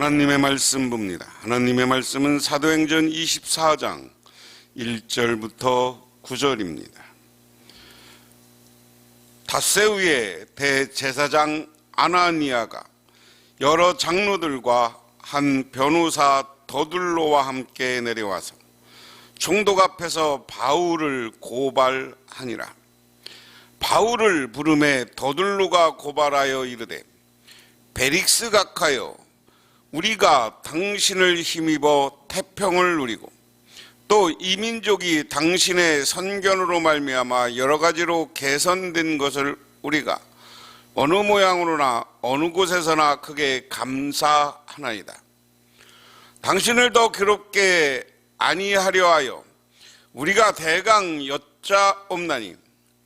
하나님의 말씀 봅니다. 하나님의 말씀은 사도행전 24장 1절부터 9절입니다. 닷새우의 대제사장 아나니아가 여러 장로들과 한 변호사 더둘로와 함께 내려와서 총독 앞에서 바울을 고발하니라. 바울을 부르매 더둘로가 고발하여 이르되, 베릭스 각하여, 우리가 당신을 힘입어 태평을 누리고 또 이 민족이 당신의 선견으로 말미암아 여러 가지로 개선된 것을 우리가 어느 모양으로나 어느 곳에서나 크게 감사하나이다. 당신을 더 괴롭게 아니하려 하여 우리가 대강 여짜옵나니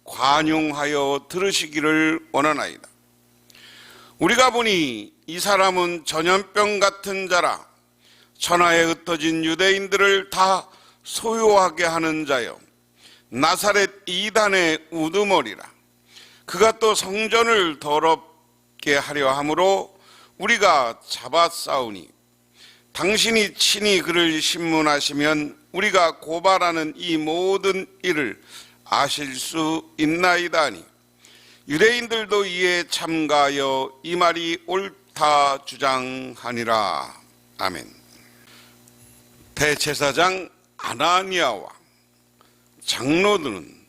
관용하여 들으시기를 원하나이다. 우리가 보니 이 사람은 전염병 같은 자라 천하에 흩어진 유대인들을 다 소요하게 하는 자여 나사렛 이단의 우두머리라. 그가 또 성전을 더럽게 하려 함으로 우리가 잡아싸우니 당신이 친히 그를 신문하시면 우리가 고발하는 이 모든 일을 아실 수 있나이다 하니 유대인들도 이에 참가하여 이 말이 옳다 주장하니라. 아멘. 대제사장 아나니아와 장로들은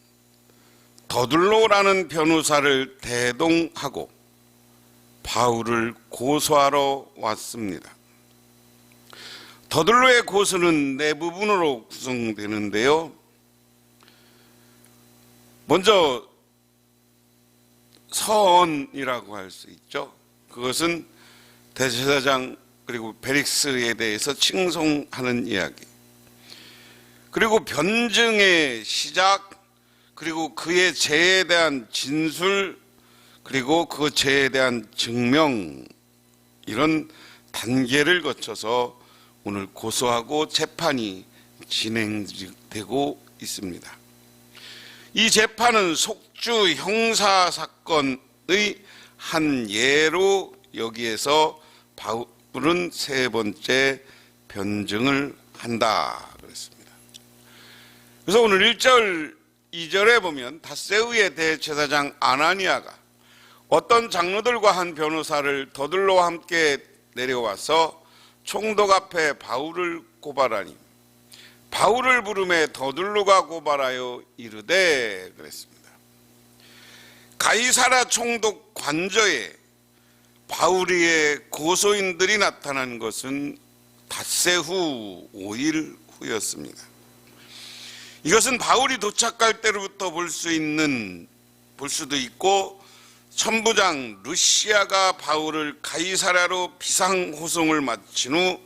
더둘로라는 변호사를 대동하고 바울을 고소하러 왔습니다. 더둘로의 고소는 네 부분으로 구성되는데요. 먼저 서언이라고 할 수 있죠. 그것은 대제사장 그리고 베릭스에 대해서 칭송하는 이야기, 그리고 변증의 시작, 그리고 그의 죄에 대한 진술, 그리고 그 죄에 대한 증명, 이런 단계를 거쳐서 오늘 고소하고 재판이 진행되고 있습니다. 이 재판은 속주 형사사건의 한 예로 여기에서 바울은 세 번째 변증을 한다 그랬습니다. 그래서 오늘 1절, 2절에 보면 닷새우의 대제사장 아나니아가 어떤 장로들과 한 변호사를 더둘로와 함께 내려와서 총독 앞에 바울을 고발하니 바울을 부르매 더둘로가 고발하여 이르되 그랬습니다. 가이사랴 총독 관저에 바울의 고소인들이 나타난 것은 닷새 후 5일 후였습니다. 이것은 바울이 도착할 때로부터 볼 수도 있고 천부장 루시아가 바울을 가이사랴로 비상호송을 마친 후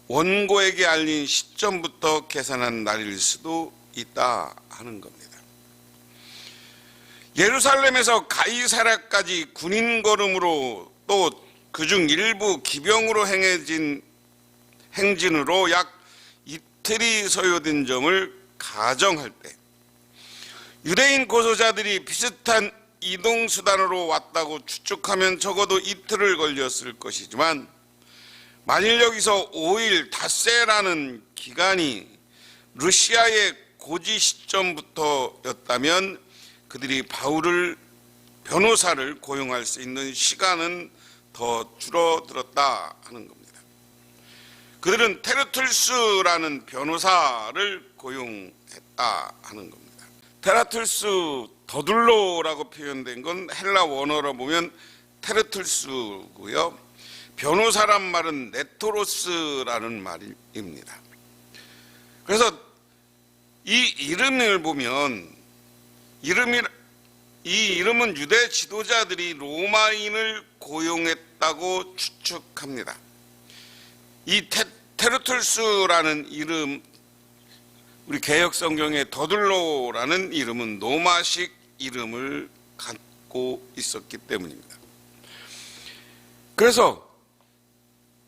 원고에게 알린 시점부터 계산한 날일 수도 있다 하는 겁니다. 예루살렘에서 가이사랴까지 군인 걸음으로 또 그중 일부 기병으로 행진으로 약 이틀이 소요된 점을 가정할 때 유대인 고소자들이 비슷한 이동수단으로 왔다고 추측하면 적어도 이틀을 걸렸을 것이지만 만일 여기서 5일 닷새라는 기간이 루시아의 고지 시점부터였다면 그들이 바울을 변호사를 고용할 수 있는 시간은 더 줄어들었다 하는 겁니다. 그들은 테르툴스라는 변호사를 고용했다 하는 겁니다. 테라툴스 더둘로라고 표현된 건 헬라 원어로 보면 테르툴스고요. 변호사란 말은 네토로스라는 말입니다. 그래서 이 이름을 보면 이 이름은 유대 지도자들이 로마인을 고용했다고 추측합니다. 이 테르툴스라는 이름, 우리 개역 성경의 더둘로라는 이름은 로마식 이름을 갖고 있었기 때문입니다. 그래서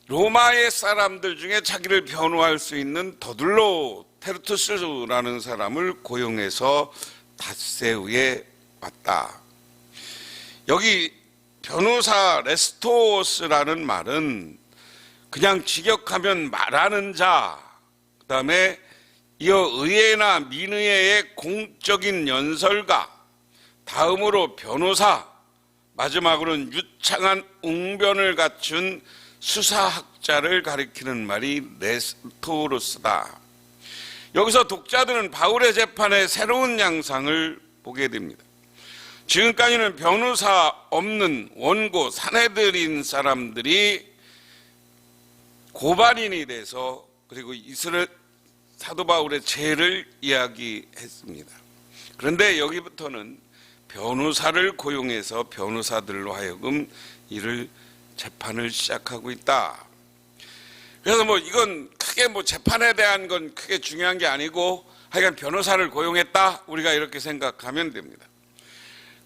로마의 사람들 중에 자기를 변호할 수 있는 더둘로 테르투스라는 사람을 고용해서 닷새우에 왔다. 여기 변호사 레스토스라는 말은 그냥 직역하면 말하는 자, 그 다음에 이어 의회나 민의회의 공적인 연설가, 다음으로 변호사, 마지막으로는 유창한 웅변을 갖춘 수사학자를 가리키는 말이 네스토로스다. 여기서 독자들은 바울의 재판의 새로운 양상을 보게 됩니다. 지금까지는 변호사 없는 원고 사내들인 사람들이 고발인이 돼서 그리고 이스라엘 사도 바울의 죄를 이야기했습니다. 그런데 여기부터는 변호사를 고용해서 변호사들로 하여금 이를 재판을 시작하고 있다. 그래서 이건 크게 재판에 대한 건 크게 중요한 게 아니고 하여간 변호사를 고용했다, 우리가 이렇게 생각하면 됩니다.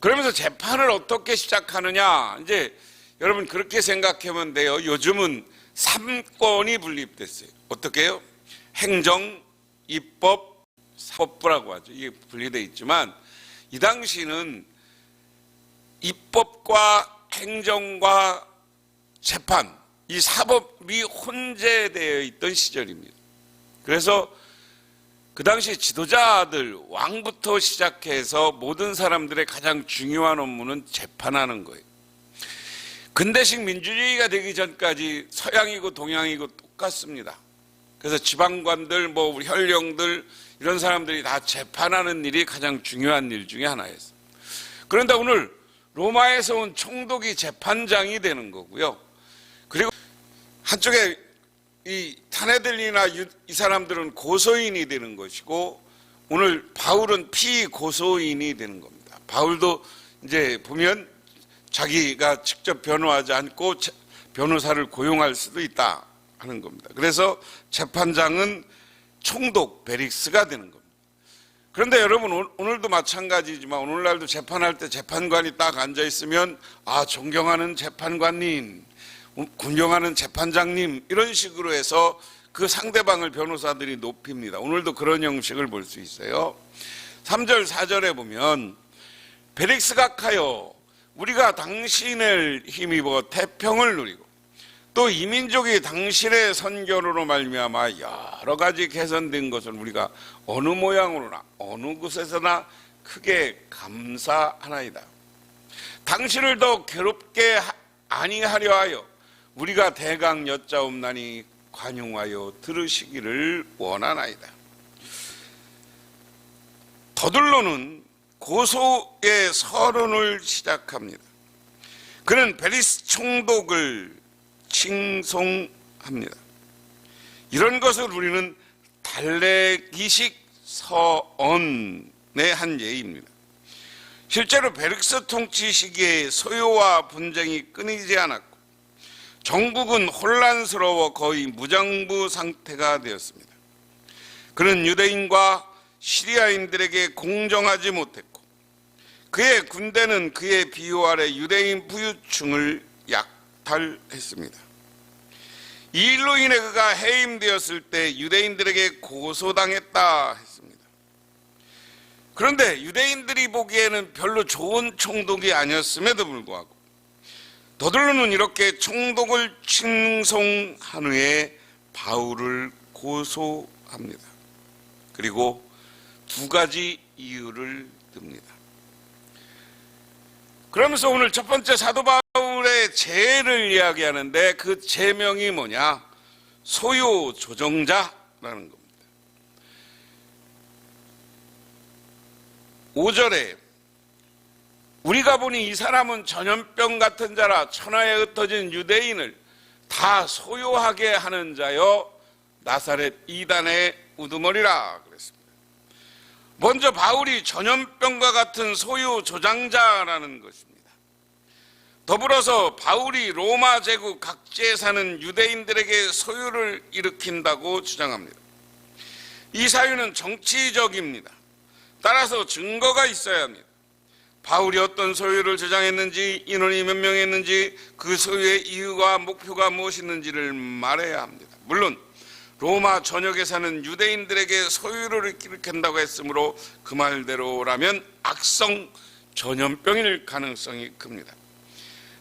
그러면서 재판을 어떻게 시작하느냐, 이제 여러분 그렇게 생각하면 돼요. 요즘은 3권이 분립됐어요. 어떻게요? 행정, 입법, 사법부라고 하죠. 이게 분리되어 있지만 이 당시는 입법과 행정과 재판, 이 사법이 혼재되어 있던 시절입니다. 그래서 그 당시 지도자들, 왕부터 시작해서 모든 사람들의 가장 중요한 업무는 재판하는 거예요. 근대식 민주주의가 되기 전까지 서양이고 동양이고 똑같습니다. 그래서 지방관들, 우리 현령들, 이런 사람들이 다 재판하는 일이 가장 중요한 일 중에 하나였어요. 그런데 오늘 로마에서 온 총독이 재판장이 되는 거고요. 그리고 한쪽에 이 타네들이나 이 사람들은 고소인이 되는 것이고, 오늘 바울은 피고소인이 되는 겁니다. 바울도 이제 보면 자기가 직접 변호하지 않고 변호사를 고용할 수도 있다 하는 겁니다. 그래서 재판장은 총독 베릭스가 되는 겁니다. 그런데 여러분, 오늘도 마찬가지지만 오늘날도 재판할 때 재판관이 딱 앉아 있으면 존경하는 재판관님, 군경하는 재판장님, 이런 식으로 해서 그 상대방을 변호사들이 높입니다. 오늘도 그런 형식을 볼 수 있어요. 3절 4절에 보면 베릭스가 하여 우리가 당신을 힘입어 태평을 누리고 또 이 민족이 당신의 선교로 말미암아 여러 가지 개선된 것을 우리가 어느 모양으로나 어느 곳에서나 크게 감사하나이다. 당신을 더 괴롭게 아니하려 하여 우리가 대강 여짜옵나니 관용하여 들으시기를 원하나이다. 더들로는 고소의 서론을 시작합니다. 그는 베리스 총독을 칭송합니다. 이런 것을 우리는 달래기식 서언의 한 예입니다. 실제로 베릭스 통치 시기에 소요와 분쟁이 끊이지 않았고 정국은 혼란스러워 거의 무장부 상태가 되었습니다. 그는 유대인과 시리아인들에게 공정하지 못했고 그의 군대는 그의 비호 아래 유대인 부유층을 약탈했습니다. 이 일로 인해 그가 해임되었을 때 유대인들에게 고소당했다 했습니다. 그런데 유대인들이 보기에는 별로 좋은 총독이 아니었음에도 불구하고 더들로는 이렇게 총독을 칭송한 후에 바울을 고소합니다. 그리고 두 가지 이유를 듭니다. 그러면서 오늘 첫 번째 사도 바울의 죄를 이야기하는데 그 죄명이 뭐냐? 소요 조정자라는 겁니다. 5절에 우리가 보니 이 사람은 전염병 같은 자라 천하에 흩어진 유대인을 다 소요하게 하는 자여 나사렛 이단의 우두머리라 그랬습니다. 먼저 바울이 전염병과 같은 소요 조장자라는 것입니다. 더불어서 바울이 로마 제국 각지에 사는 유대인들에게 소요를 일으킨다고 주장합니다. 이 사유는 정치적입니다. 따라서 증거가 있어야 합니다. 바울이 어떤 소유를 주장했는지, 인원이 몇 명이었는지, 그 소유의 이유와 목표가 무엇이었는지를 말해야 합니다. 물론 로마 전역에 사는 유대인들에게 소유를 일으킨다고 했으므로 그 말대로라면 악성 전염병일 가능성이 큽니다.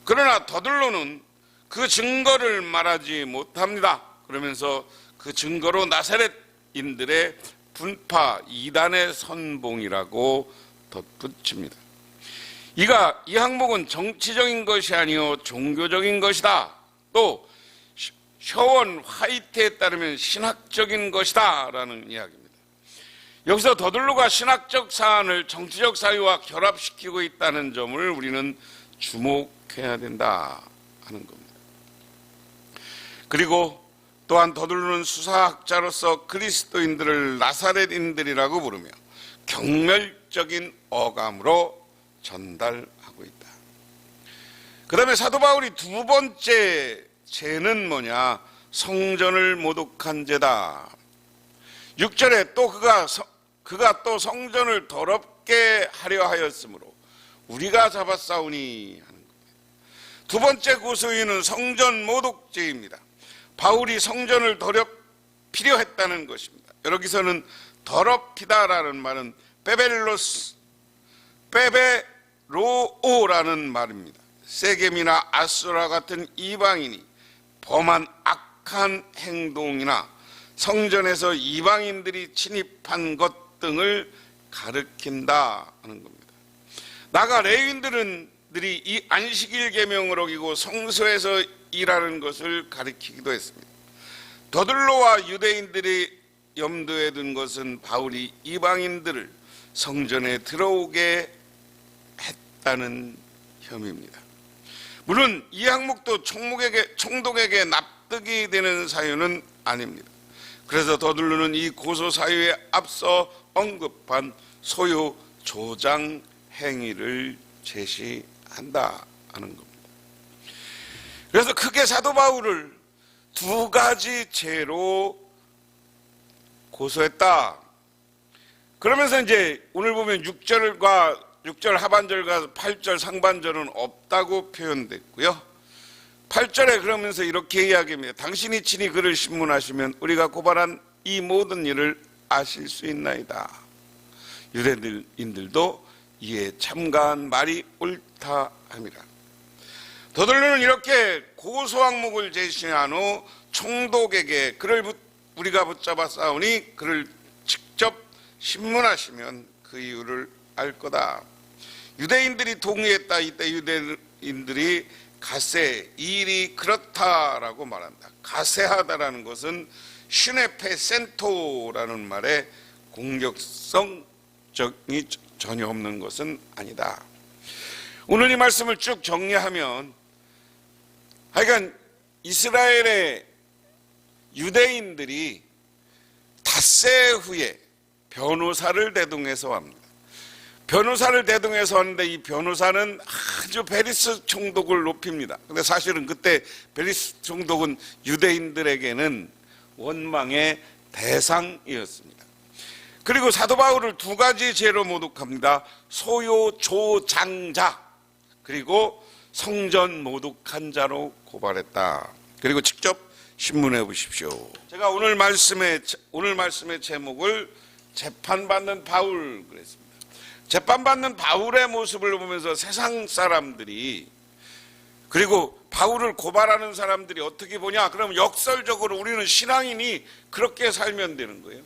그러나 더들로는 그 증거를 말하지 못합니다. 그러면서 그 증거로 나사렛인들의 분파 이단의 선봉이라고 덧붙입니다. 이 항목은 정치적인 것이 아니요 종교적인 것이다. 또 셔원 화이트에 따르면 신학적인 것이다 라는 이야기입니다. 여기서 더들로가 신학적 사안을 정치적 사유와 결합시키고 있다는 점을 우리는 주목해야 된다 하는 겁니다. 그리고 또한 더들로는 수사학자로서 그리스도인들을 나사렛인들이라고 부르며 경멸적인 어감으로 전달하고 있다. 그 다음에 사도 바울이 두 번째 죄는 뭐냐? 성전을 모독한 죄다. 6절에 또 그가 또 성전을 더럽게 하려 하였으므로 우리가 잡았사오니 하는 겁니다. 두 번째 고소인은 성전 모독죄입니다. 바울이 성전을 더럽히려 했다는 것입니다. 여기서는 더럽히다라는 말은 빼베로오라는 말입니다. 세겜이나 아수라 같은 이방인이 범한 악한 행동이나 성전에서 이방인들이 침입한 것 등을 가리킨다 하는 겁니다. 나아가 레위인들이 이 안식일 계명을 어기고 성소에서 일하는 것을 가리키기도 했습니다. 더들로와 유대인들이 염두에 둔 것은 바울이 이방인들을 성전에 들어오게 했다는 혐의입니다. 물론 이 항목도 총독에게 납득이 되는 사유는 아닙니다. 그래서 더들로는 이 고소 사유에 앞서 언급한 소요 조장 행위를 제시한다 하는 겁니다. 그래서 크게 사도 바울을 두 가지 죄로 고소했다. 그러면서 이제 오늘 보면 6절 하반절과 8절 상반절은 없다고 표현됐고요. 8절에 그러면서 이렇게 이야기합니다. 당신이 친히 그를 신문하시면 우리가 고발한 이 모든 일을 아실 수 있나이다. 유대인들도 이에 참가한 말이 옳다 함이라. 더들로는 이렇게 고소 항목을 제시한 후 총독에게 그를 우리가 붙잡아 싸우니 그를 직접 신문하시면 그 이유를 알 거다. 유대인들이 동의했다. 이때 유대인들이 가세, 이 일이 그렇다라고 말한다. 가세하다라는 것은 슈네페센토라는 말에 공격성이 전혀 없는 것은 아니다. 오늘 이 말씀을 쭉 정리하면 하여간 이스라엘의 유대인들이 닷새 후에 변호사를 대동해서 합니다. 변호사를 대동해서 하는데 이 변호사는 아주 베리스 총독을 높입니다. 근데 사실은 그때 베리스 총독은 유대인들에게는 원망의 대상이었습니다. 그리고 사도 바울을 두 가지 죄로 모독합니다. 소요 조장자 그리고 성전 모독한 자로 고발했다. 그리고 직접 신문해 보십시오. 제가 오늘 말씀의 제목을 재판받는 바울 그랬습니다. 재판받는 바울의 모습을 보면서 세상 사람들이 그리고 바울을 고발하는 사람들이 어떻게 보냐? 그럼 역설적으로 우리는 신앙인이 그렇게 살면 되는 거예요.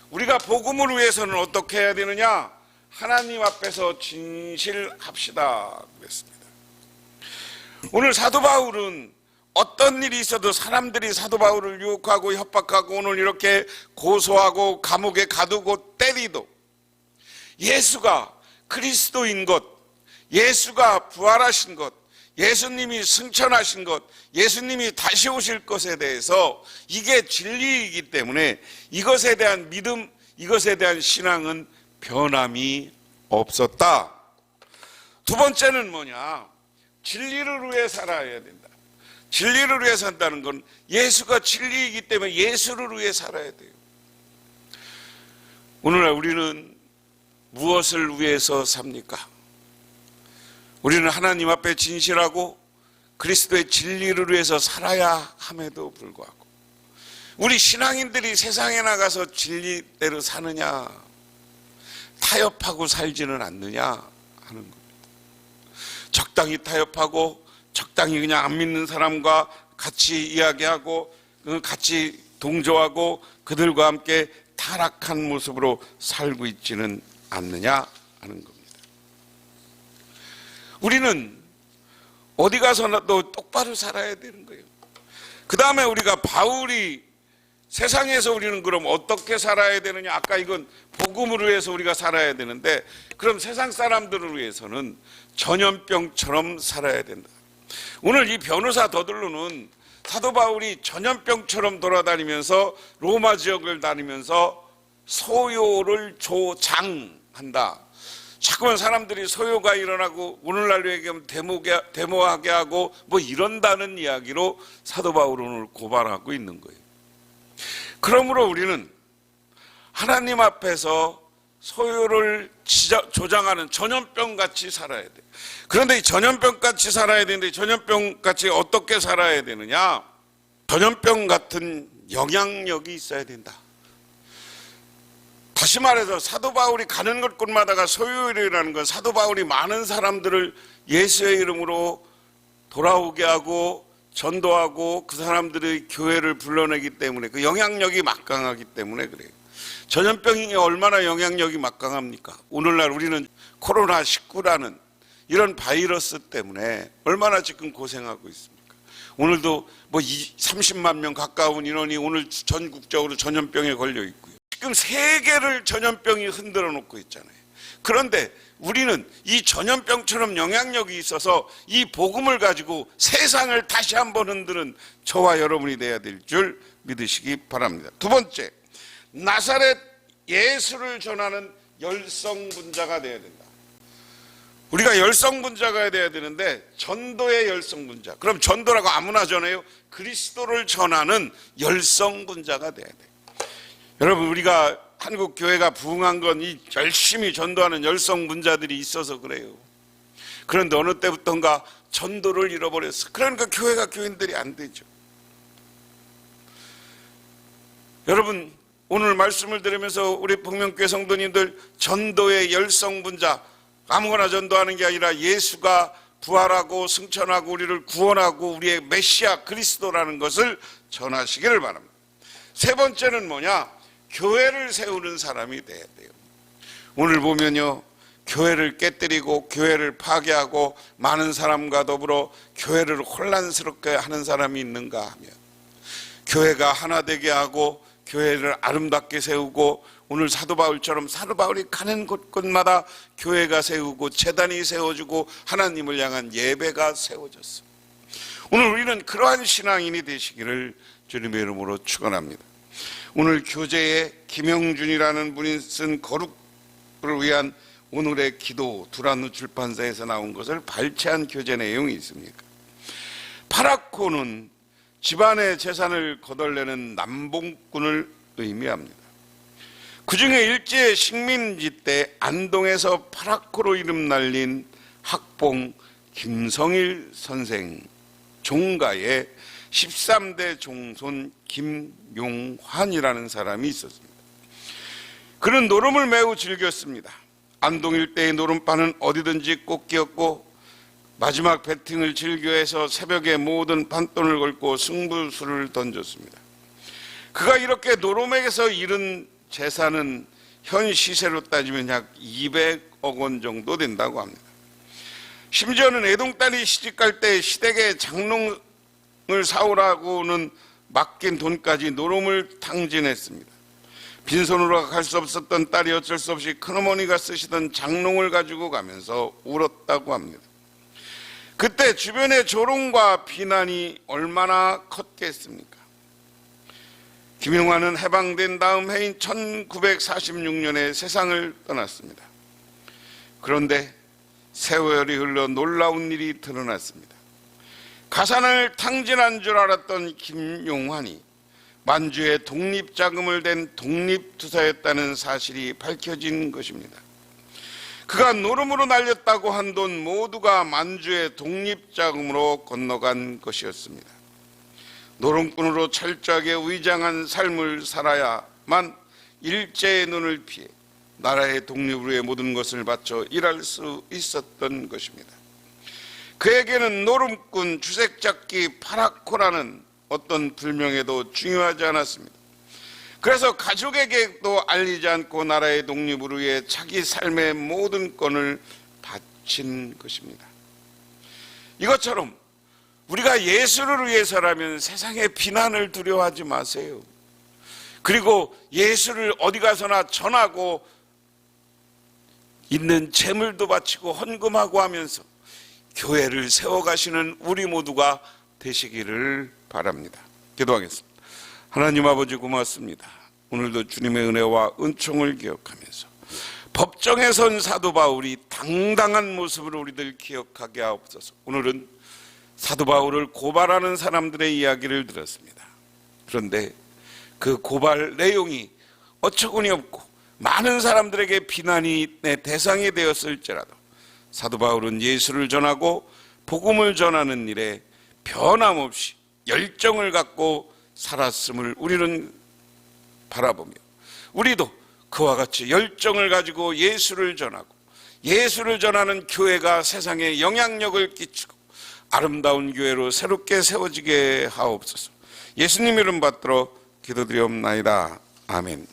우리가 복음을 위해서는 어떻게 해야 되느냐? 하나님 앞에서 진실합시다 그랬습니다. 오늘 사도 바울은 어떤 일이 있어도 사람들이 사도 바울을 유혹하고 협박하고 오늘 이렇게 고소하고 감옥에 가두고 때리도 예수가 그리스도인 것, 예수가 부활하신 것, 예수님이 승천하신 것, 예수님이 다시 오실 것에 대해서 이게 진리이기 때문에 이것에 대한 믿음, 이것에 대한 신앙은 변함이 없었다. 두 번째는 뭐냐? 진리를 위해 살아야 된다. 진리를 위해 산다는 건 예수가 진리이기 때문에 예수를 위해 살아야 돼요. 오늘날 우리는 무엇을 위해서 삽니까? 우리는 하나님 앞에 진실하고 그리스도의 진리를 위해서 살아야 함에도 불구하고 우리 신앙인들이 세상에 나가서 진리대로 사느냐, 타협하고 살지는 않느냐 하는 겁니다. 적당히 타협하고 적당히 그냥 안 믿는 사람과 같이 이야기하고 같이 동조하고 그들과 함께 타락한 모습으로 살고 있지는 않느냐 하는 겁니다. 우리는 어디 가서라도 똑바로 살아야 되는 거예요. 그 다음에 우리가 바울이 세상에서 우리는 그럼 어떻게 살아야 되느냐? 아까 이건 복음을 위해서 우리가 살아야 되는데, 그럼 세상 사람들을 위해서는 전염병처럼 살아야 된다. 오늘 이 변호사 더들로는 사도 바울이 전염병처럼 돌아다니면서 로마 지역을 다니면서 소요를 조장한다. 자꾸만 사람들이 소요가 일어나고 오늘날로 얘기하면 데모하게 하고 뭐 이런다는 이야기로 사도 바울은 오늘 고발하고 있는 거예요. 그러므로 우리는 하나님 앞에서 소요를 조장하는 전염병같이 살아야 돼. 그런데 이 전염병같이 살아야 되는데, 전염병같이 어떻게 살아야 되느냐? 전염병 같은 영향력이 있어야 된다. 다시 말해서 사도 바울이 가는 곳마다가 소요일이라는 건 사도 바울이 많은 사람들을 예수의 이름으로 돌아오게 하고 전도하고 그 사람들의 교회를 불러내기 때문에, 그 영향력이 막강하기 때문에 그래요. 전염병이 얼마나 영향력이 막강합니까? 오늘날 우리는 코로나19라는 이런 바이러스 때문에 얼마나 지금 고생하고 있습니까? 오늘도 뭐 30만 명 가까운 인원이 오늘 전국적으로 전염병에 걸려 있고요. 지금 세계를 전염병이 흔들어 놓고 있잖아요. 그런데 우리는 이 전염병처럼 영향력이 있어서 이 복음을 가지고 세상을 다시 한번 흔드는 저와 여러분이 돼야 될 줄 믿으시기 바랍니다. 두 번째, 나사렛 예수를 전하는 열성분자가 돼야 된다. 우리가 열성분자가 돼야 되는데, 전도의 열성분자. 그럼 전도라고 아무나 전해요? 그리스도를 전하는 열성분자가 돼야 돼요. 여러분, 우리가 한국 교회가 부흥한 건 이 열심히 전도하는 열성분자들이 있어서 그래요. 그런데 어느 때부터인가 전도를 잃어버렸어. 그러니까 교회가 교인들이 안 되죠. 여러분, 오늘 말씀을 들으면서 우리 복명교회 성도님들, 전도의 열성분자, 아무거나 전도하는 게 아니라 예수가 부활하고 승천하고 우리를 구원하고 우리의 메시아 그리스도라는 것을 전하시기를 바랍니다. 세 번째는 뭐냐? 교회를 세우는 사람이 돼야 돼요. 오늘 보면요, 교회를 깨뜨리고 교회를 파괴하고 많은 사람과 더불어 교회를 혼란스럽게 하는 사람이 있는가 하면, 교회가 하나 되게 하고 교회를 아름답게 세우고, 오늘 사도 바울처럼 사도 바울이 가는 곳곳마다 교회가 세우고 제단이 세워지고 하나님을 향한 예배가 세워졌어. 오늘 우리는 그러한 신앙인이 되시기를 주님의 이름으로 축원합니다. 오늘 교재에 김영준이라는 분이 쓴 거룩을 위한 오늘의 기도, 두란노 출판사에서 나온 것을 발췌한 교재 내용이 있습니다. 파라코는 집안의 재산을 거덜내는 남봉꾼을 의미합니다. 그 중에 일제 식민지 때 안동에서 파라코로 이름 날린 학봉 김성일 선생 종가에 13대 종손 김용환이라는 사람이 있었습니다. 그는 노름을 매우 즐겼습니다. 안동 일대의 노름바는 어디든지 꽃기였고, 마지막 배팅을 즐겨해서 새벽에 모든 판돈을 걸고 승부수를 던졌습니다. 그가 이렇게 노름에게서 잃은 재산은 현 시세로 따지면 약 200억 원 정도 된다고 합니다. 심지어는 애동딸이 시집갈 때 시댁에 장롱을 사오라고는 맡긴 돈까지 노름을 탕진했습니다. 빈손으로 갈 수 없었던 딸이 어쩔 수 없이 큰어머니가 쓰시던 장롱을 가지고 가면서 울었다고 합니다. 그때 주변의 조롱과 비난이 얼마나 컸겠습니까? 김용환은 해방된 다음 해인 1946년에 세상을 떠났습니다. 그런데 세월이 흘러 놀라운 일이 드러났습니다. 가산을 탕진한 줄 알았던 김용환이 만주에 독립자금을 댄 독립투사였다는 사실이 밝혀진 것입니다. 그가 노름으로 날렸다고 한 돈 모두가 만주의 독립자금으로 건너간 것이었습니다. 노름꾼으로 철저하게 위장한 삶을 살아야만 일제의 눈을 피해 나라의 독립을 위해 모든 것을 바쳐 일할 수 있었던 것입니다. 그에게는 노름꾼, 주색잡기, 파라코라는 어떤 불명예도 중요하지 않았습니다. 그래서 가족에게도 알리지 않고 나라의 독립을 위해 자기 삶의 모든 권을 바친 것입니다. 이것처럼 우리가 예수를 위해서라면 세상의 비난을 두려워하지 마세요. 그리고 예수를 어디 가서나 전하고 있는 재물도 바치고 헌금하고 하면서 교회를 세워가시는 우리 모두가 되시기를 바랍니다. 기도하겠습니다. 하나님 아버지 고맙습니다. 오늘도 주님의 은혜와 은총을 기억하면서 법정에 선 사도 바울이 당당한 모습으로 우리들 기억하게 하옵소서. 오늘은 사도 바울을 고발하는 사람들의 이야기를 들었습니다. 그런데 그 고발 내용이 어처구니 없고 많은 사람들에게 비난의 대상이 되었을지라도 사도 바울은 예수를 전하고 복음을 전하는 일에 변함없이 열정을 갖고 살았음을 우리는 바라보며 우리도 그와 같이 열정을 가지고 예수를 전하고 예수를 전하는 교회가 세상에 영향력을 끼치고 아름다운 교회로 새롭게 세워지게 하옵소서. 예수님 이름 받들어 기도드리옵나이다. 아멘.